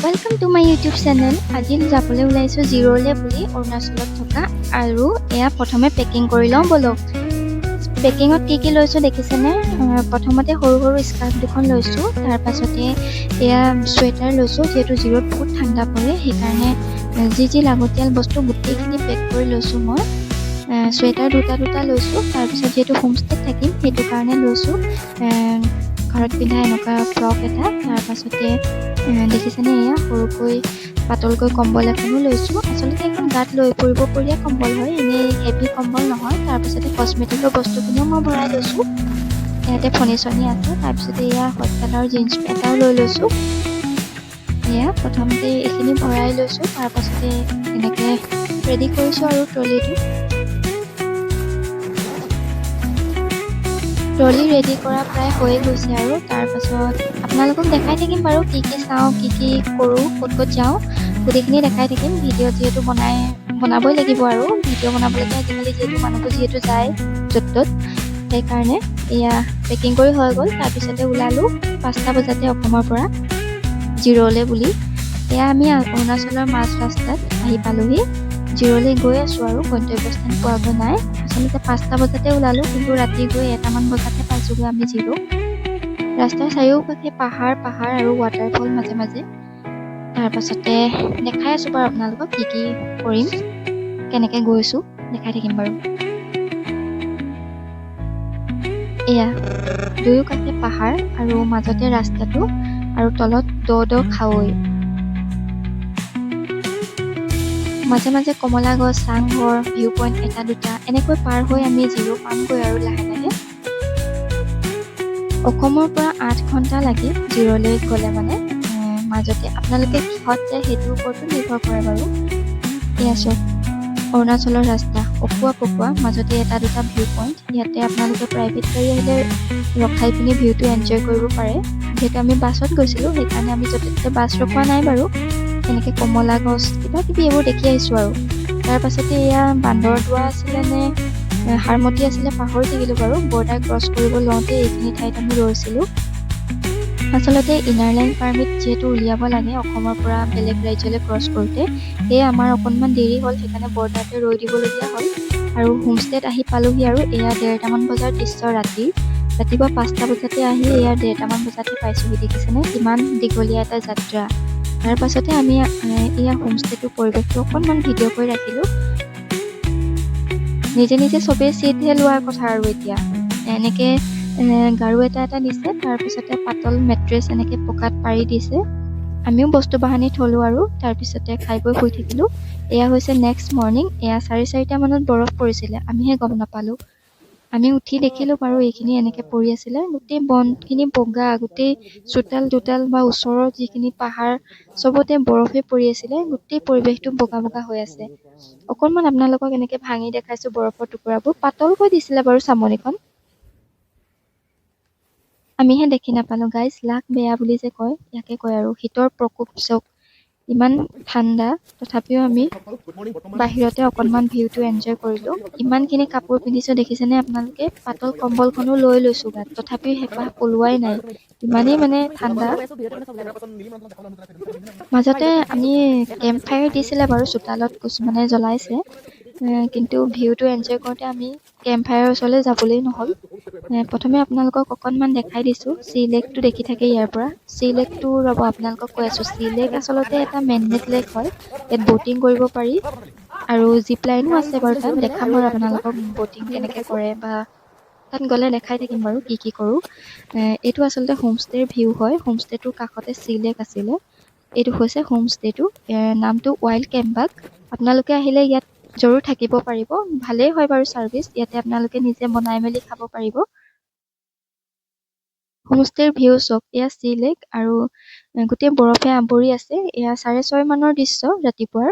Welcome to my YouTube channel. আজি যাবলৈ ওলাইছো জিৰ'লে বুলি অৰুণাচলত থকা আৰু এয়া প্ৰথমে পেকিং কৰি লওঁ বলক। পেকিঙত কি লৈছো দেখিছেনে? প্ৰথমতে সৰু সৰু স্কাৰ্ফ দুখন লৈছো, তাৰ পাছতে এয়া চুৱেটাৰ লৈছো যেহেতু জিৰ'ত বহুত ঠাণ্ডা পৰে সেইকাৰণে যি লাগতিয়াল বস্তু গোটেইখিনি পেক কৰি লৈছো মই। চুৱেটাৰ দুটা লৈছো, তাৰপিছত যেহেতু হোমষ্টেত থাকিম সেইটো কাৰণে লৈছো ঘৰত পিন্ধা এনেকুৱা ফ্ৰক এটা, তাৰ পাছতে দেখিছেনে এয়া সৰুকৈ পাতলকৈ কম্বল এখনো লৈছো। আচলতে এখন গাত লৈ ফুৰিব পৰীয়া কম্বল হয়, এনেই হেভি কম্বল নহয়। তাৰপিছতে কচমেটিকৰ বস্তুখিনিও মই ভৰাই লৈছো, ইয়াতে ফণি চনি আছে। তাৰপিছতে এয়া হট কালাৰৰ জিন্স এটাও লৈ লৈছো। এয়া প্ৰথমতে এইখিনি ভৰাই লৈছো, তাৰপাছতে এনেকে ৰেডি কৰিছো আৰু ট্ৰলি ৰেডি কৰা প্ৰায় হৈ গৈছে আৰু তাৰপাছত আপোনালোকক দেখাই থাকিম বাৰু কি চাওঁ কি কৰোঁ ক'ত যাওঁ গোটেইখিনি দেখাই থাকিম। ভিডিঅ' যিহেতু বনাবই লাগিব আৰু ভিডিঅ' বনাবলৈকে আজিকালি যিহেতু মানুহবোৰ যায় য'ত ত'ত, সেইকাৰণে এয়া পেকিং কৰি হৈ গ'ল। তাৰপিছতে ওলালোঁ 5টা বজাতে অসমৰ পৰা জিৰ'লে বুলি। এয়া আমি অৰুণাচলৰ মাজ ৰাস্তাত আহি পালোহি। জিৰ'লে গৈ আছোঁ আৰু গন্তব্যস্থান পোৱাগৈ নাই। আচলতে 5টা বজাতে ওলালোঁ, কিন্তু ৰাতি গৈ 1টামান বজাতে পাইছোগৈ আমি জিৰ'। ৰাস্তাৰ চাৰিওকাষে পাহাৰ আৰু ৱাটাৰফল মাজে মাজে। তাৰপাছতে দেখাই আছোঁ বাৰু আপোনালোকক কি কৰিম, কেনেকৈ গৈছোঁ দেখাই থাকিম বাৰু। এয়া দুয়োকাষে পাহাৰ আৰু মাজতে ৰাস্তাটো আৰু তলত দ খাৱৈ, মাজে মাজে কমলা গছ, চাংঘৰ, ভিউ পইণ্ট এটা দুটা এনেকৈ পাৰ হৈ আমি জিৰ' পামগৈ আৰু লাহে লাহে। অসমৰ পৰা 8 ঘণ্টা লাগে জিৰ'লৈ গ'লে, মানে মাজতে আপোনালোকে কিহত যায় সেইটোৰ ওপৰতো নিৰ্ভৰ কৰে বাৰু। এয়া চব অৰুণাচলৰ ৰাস্তা অকোৱা মাজতে এটা দুটা ভিউ পইণ্ট। ইয়াতে আপোনালোকে প্ৰাইভেট গাড়ী আহিলে ৰখাই পিনি ভিউটো এনজয় কৰিব পাৰে। যিহেতু আমি বাছত গৈছিলোঁ সেইকাৰণে আমি য'তে ত'তে বাছ ৰখোৱা নাই বাৰু। এনেকৈ কমলা গছ কিবা এইবোৰ দেখি আহিছোঁ আৰু। তাৰ পাছতে এয়া বান্দৰদোৱা আছিলে নে হাৰমতি আছিলে পাহৰি থাকিলোঁ বাৰু। বৰ্ডাৰ ক্ৰছ কৰিব লওঁতে এইখিনি ঠাইত আমি ৰৈছিলোঁ। আচলতে ইনাৰ লাইন পাৰ্মিট যিহেতু উলিয়াব লাগে অসমৰ পৰা বেলেগ ৰাজ্যলৈ ক্ৰছ কৰোঁতে, সেয়ে আমাৰ অকণমান দেৰি হ'ল, সেইকাৰণে বৰ্ডাৰতে ৰৈ দিবলগীয়া হ'ল। আৰু হোমষ্টেত আহি পালোহি আৰু এয়া 1:30মান বজাৰ দৃশ্য ৰাতিপুৱা 5টা বজাতে আহি এয়া 1:30মান বজাতে পাইছোঁহি। দেখিছেনে কিমান দীঘলীয়া এটা যাত্ৰা। তাৰ পাছতে আমি এয়া হোমষ্টেটোৰ পৰিৱেশটো অকণমান ভিডিঅ' কৰি ৰাখিলোঁ। নিজে চবেই চিটহে লোৱাৰ কথা আৰু এতিয়া এনেকৈ গাৰু এটা দিছে, তাৰপিছতে পাতল মেট্ৰেছ এনেকৈ পকাত পাৰি দিছে। আমিও বস্তু বাহানি থলোঁ আৰু তাৰপিছতে খাই বৈ শুই থাকিলোঁ। এয়া হৈছে নেক্সট মৰ্ণিং। এয়া 4:30 মানত বৰফ পৰিছিলে, আমিহে গম নাপালোঁ। আমি উঠি দেখিলোঁ বাৰু এইখিনি এনেকৈ পৰি আছিলে, গোটেই বনখিনি বগা, গোটেই চোতাল বা ওচৰৰ যিখিনি পাহাৰ চবতে বৰফে পৰি আছিলে। গোটেই পৰিৱেশটো বগা হৈ আছে। অকণমান আপোনালোকক এনেকৈ ভাঙি দেখাইছোঁ বৰফৰ টুকুৰাবোৰ। পাতলকৈ দিছিলে বাৰু চামনিখন, আমিহে দেখি নাপালোঁ গাইজ। লাক বেয়া বুলি যে কয়, ইয়াকে কয় আৰু। শীতৰ প্ৰকোপ চক, ইমান ঠাণ্ডা তথাপিও আমি বাহিৰতে অকণমান ভিউটো এনজয় কৰিলোঁ। ইমানখিনি কাপোৰ পিন্ধিছোঁ দেখিছেনে আপোনালোকে। পাতল কম্বলখনো লৈ লৈছোঁ গাত, তথাপিও হেঁপাহ পলোৱাই নাই, ইমানেই মানে ঠাণ্ডা। মাজতে আমি কেম্প ফায়াৰ দিছিলে বাৰু, চোতালত কিছুমানে জ্বলাইছে, কিন্তু ভিউটো এনজয় কৰোঁতে আমি কেম্প ফায়াৰৰ ওচৰলৈ যাবলৈ নহ'ল। প্ৰথমে আপোনালোকক অকণমান দেখাই দিছোঁ। চি লেকটো দেখি থাকে ইয়াৰ পৰা। চি লেকটো ৰ'ব আপোনালোকক কৈ আছোঁ। চি লেক আচলতে এটা মেনমেড লেক হয়, ইয়াত ব'টিং কৰিব পাৰি আৰু জিপ লাইনো আছে বাৰু। তাত দেখাম বাৰু আপোনালোকক ব'টিং কেনেকৈ কৰে, বা তাত গ'লে দেখাই থাকিম বাৰু কি কৰোঁ। এইটো আচলতে হোমষ্টেৰ ভিউ হয়। হোমষ্টেটোৰ কাষতে চি লেক আছিলে। এইটো হৈছে হোমষ্টেটো, নামটো ৱাইল্ড কেম্পাক। আপোনালোকে আহিলে ইয়াত জৰুৰ থাকিব পাৰিব, ভালেই হয় বাৰু ছাৰ্ভিচ। ইয়াতে আপোনালোকে নিজে বনাই মেলি খাব পাৰিব। হোমষ্টেৰ ভিউ চক, এয়া চি লেক আৰু গোটেই বৰফে আৱৰি আছে। এয়া 6:30 মানৰ দৃশ্য ৰাতিপুৱাৰ।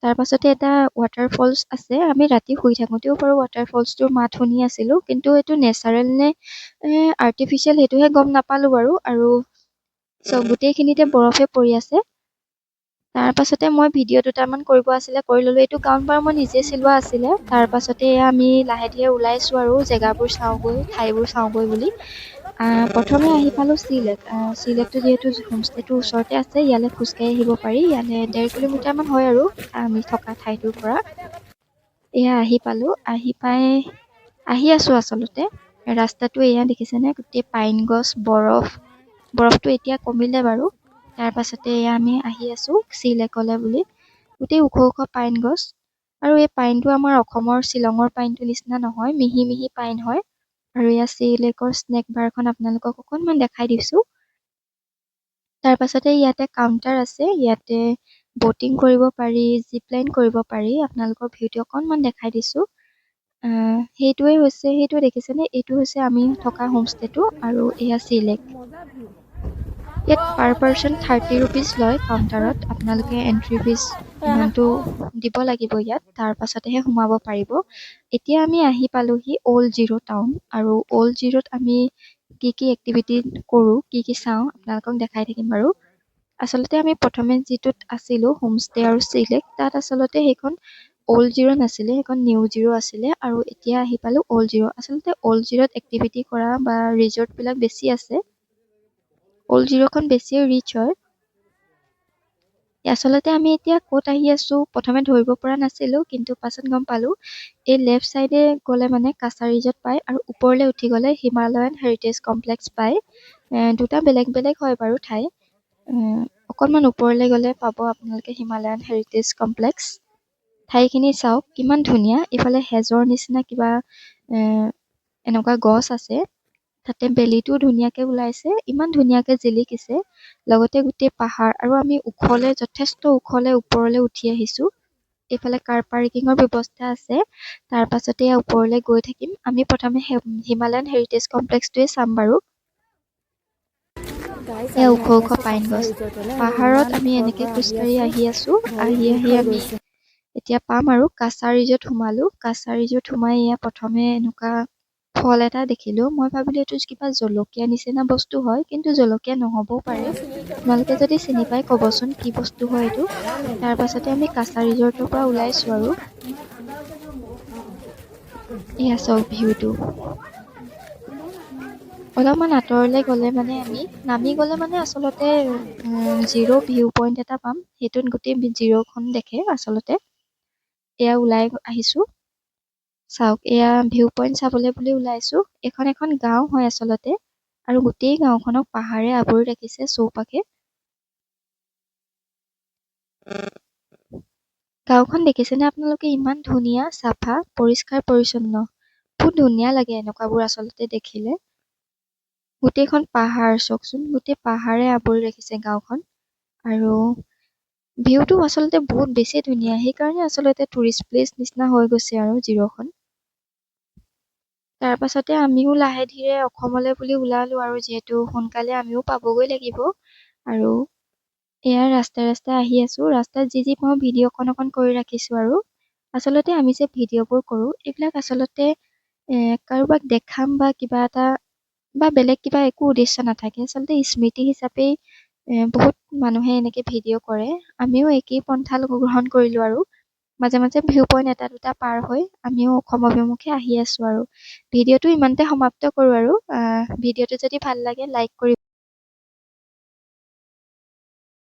তাৰ পাছতে এটা ৱাটাৰফলছ আছে। আমি ৰাতি শুই থাকোঁতেও বাৰু ৱাটাৰফলছটোৰ মাত শুনি আছিলোঁ, কিন্তু এইটো নেচাৰেল নে আৰ্টিফিচিয়েল সেইটোহে গম নাপালোঁ বাৰু। আৰু চব গোটেইখিনিতে বৰফে পৰি আছে। তাৰ পাছতে মই ভিডিঅ' দুটামান কৰিব আছিলে, কৰি ল'লোঁ। এইটো গাউন বাৰু মই নিজে চিলোৱা আছিলে। তাৰ পাছতে আমি লাহে ধীৰে ওলাইছোঁ আৰু জেগাবোৰ চাওঁগৈ, ঠাইবোৰ চাওঁগৈ বুলি। প্ৰথমে আহি পালোঁ চি লেক। চি লেকটো যিহেতু হোমষ্টেটোৰ ওচৰতে আছে, ইয়ালৈ খোজকাঢ়ি আহিব পাৰি। ইয়ালৈ 1.5 কিলোমিটাৰমান হয় আৰু আমি থকা ঠাইটোৰ পৰা। এয়া আহি পালোঁ। আহি আছোঁ আচলতে। ৰাস্তাটো এয়া দেখিছেনে, গোটেই পাইন গছ, বৰফটো এতিয়া কমিলে বাৰু। তাৰ পাছতে এয়া আমি আহি আছোঁ চি লেকলৈ বুলি। গোটেই ওখ ওখ পাইন গছ, আৰু এই পাইনটো আমাৰ অসমৰ শ্বিলঙৰ পাইনটোৰ নিচিনা নহয়, মিহি মিহি পাইন হয়। আৰু এয়া চি লেকৰ স্নেক বাৰখন আপোনালোকক অকণমান দেখাই দিছোঁ। তাৰ পাছতে ইয়াতে কাউণ্টাৰ আছে, ইয়াতে বটিং কৰিব পাৰি, জিপ লাইন কৰিব পাৰি। আপোনালোকৰ ভিউটো অকণমান দেখাই দিছোঁ। সেইটোৱে দেখিছেনে, এইটো হৈছে আমি থকা হোমষ্টেটো, আৰু এয়া চি লেক। ইয়াত পাৰ পাৰ্চন 30 ৰুপিজ লয় কাউণ্টাৰত। আপোনালোকে এণ্ট্ৰি ফিজ ইমানটো দিব লাগিব ইয়াত, তাৰ পাছতেহে সোমাব পাৰিব। এতিয়া আমি আহি পালোহি অল্ড জিৰ' টাউন, আৰু অল্ড জিৰ'ত আমি কি কি এক্টিভিটি কৰোঁ, কি কি চাওঁ আপোনালোকক দেখাই থাকিম বাৰু। আচলতে আমি প্ৰথমে যিটোত আছিলোঁ হোমষ্টে আৰু চি লেক, তাত আচলতে সেইখন অল্ড জিৰ' নাছিলে, সেইখন নিউ জিৰ' আছিলে। আৰু এতিয়া আহি পালোঁ অল্ড জিৰ'। আচলতে অল্ড জিৰ'ত এক্টিভিটি কৰা বা ৰিজৰ্টবিলাক বেছি আছে। অল্ড জিৰ'খন বেছি ৰিচ হয়। আচলতে আমি এতিয়া ক'ত আহি আছোঁ প্ৰথমে ধৰিব পৰা নাছিলোঁ, কিন্তু পাছত গম পালোঁ। এই লেফ্ট ছাইডে গ'লে মানে কাছা ৰিজৰ্ট পায়, আৰু ওপৰলৈ উঠি গ'লে হিমালয়ান হেৰিটেজ কমপ্লেক্স পায়। দুটা বেলেগ বেলেগ হয় বাৰু ঠাই। অকণমান ওপৰলৈ গ'লে পাব আপোনালোকে হিমালয়ান হেৰিটেজ কমপ্লেক্স। ঠাইখিনি চাওক কিমান ধুনীয়া। ইফালে হেজৰ নিচিনা কিবা এনেকুৱা গছ আছে, তাতে বেলিটোও ধুনীয়াকৈ ওলাইছে, ইমান ধুনীয়াকৈ জিলিকিছে। লগতে গোটেই পাহাৰ, আৰু আমি যথেষ্ট ওখলৈ ওপৰলৈ উঠি আহিছোঁ। এইফালে কাৰ পাৰ্কিঙৰ ব্যৱস্থা আছে। তাৰ পাছতে ওপৰলৈ গৈ থাকিম। আমি প্ৰথমে হিমালয়ান হেৰিটেজ কমপ্লেক্সটোৱে চাম বাৰু। এয়া ওখ ওখ পাইন গছ। পাহাৰত আমি এনেকৈ খোজকাঢ়ি আহি আছোঁ। আহি আমি এতিয়া পাম আৰু কাছা ৰিজৰ্ট সোমালোঁ। কাছা ৰিজৰ্ট সোমাই এয়া প্ৰথমে এনেকুৱা ফল এটা দেখিলোঁ। মই ভাবিলোঁ এইটো কিবা জলকীয়া নিচিনা বস্তু হয়, কিন্তু জলকীয়া নহ'বও পাৰে। তোমালোকে যদি চিনি পাই ক'বচোন কি বস্তু হয় এইটো। তাৰ পাছতে আমি কাছা ৰিজৰ্টৰ পৰা ওলাইছোঁ আৰু। এয়া চাওক ভিউটো। অলপমান আঁতৰলৈ গ'লে মানে আমি নামি গ'লে মানে আচলতে জিৰ' ভিউ পইণ্ট এটা পাম। সেইটোত গোটেই জিৰ'খন দেখে আচলতে। এয়া ওলাই আহিছোঁ। চাওক, এয়া ভিউ পইণ্ট চাবলৈ বুলি ওলাইছোঁ। এখন গাঁও হয় আচলতে, আৰু গোটেই গাঁওখনক পাহাৰে আৱৰি ৰাখিছে চৌপাশে। গাঁওখন দেখিছেনে আপোনালোকে, ইমান ধুনীয়া, চাফা, পৰিষ্কাৰ পৰিচ্ছন্ন। বহুত ধুনীয়া লাগে এনেকুৱাবোৰ আচলতে দেখিলে। গোটেইখন পাহাৰ চাওকচোন, গোটেই পাহাৰে আৱৰি ৰাখিছে গাঁওখন। আৰু ভিউটো আচলতে বহুত বেছি ধুনীয়া, সেইকাৰণে আচলতে টুৰিষ্ট প্লেচ নিচিনা হৈ গৈছে আৰু জিৰ'খন। তাৰ পাছতে আমিও লাহে ধীৰে অসমলৈ বুলি ওলালোঁ, আৰু যিহেতু সোনকালে আমিও পাবগৈ লাগিব। আৰু এয়া ৰাস্তাই আহি আছোঁ। ৰাস্তাত যি পাওঁ ভিডিঅ' অকণ কৰি ৰাখিছোঁ আৰু। আচলতে আমি যে ভিডিঅ'বোৰ কৰোঁ, এইবিলাক আচলতে কাৰোবাক দেখাম বা কিবা এটা বা বেলেগ কিবা একো উদ্দেশ্য নাথাকে। আচলতে স্মৃতি হিচাপেই বহুত মানুহে এনেকৈ ভিডিঅ' কৰে। আমিও একেই পন্থা গ্ৰহণ কৰিলোঁ আৰু। মাজে মাজে ভিউ পইণ্ট এটা দুটা পাৰ হৈ আমিও অসম অভিমুখে আহি আছোঁ আৰু। ভিডিঅ'টো ইমানতে সমাপ্ত কৰোঁ আৰু। ভিডিঅ'টো যদি ভাল লাগে লাইক কৰিব।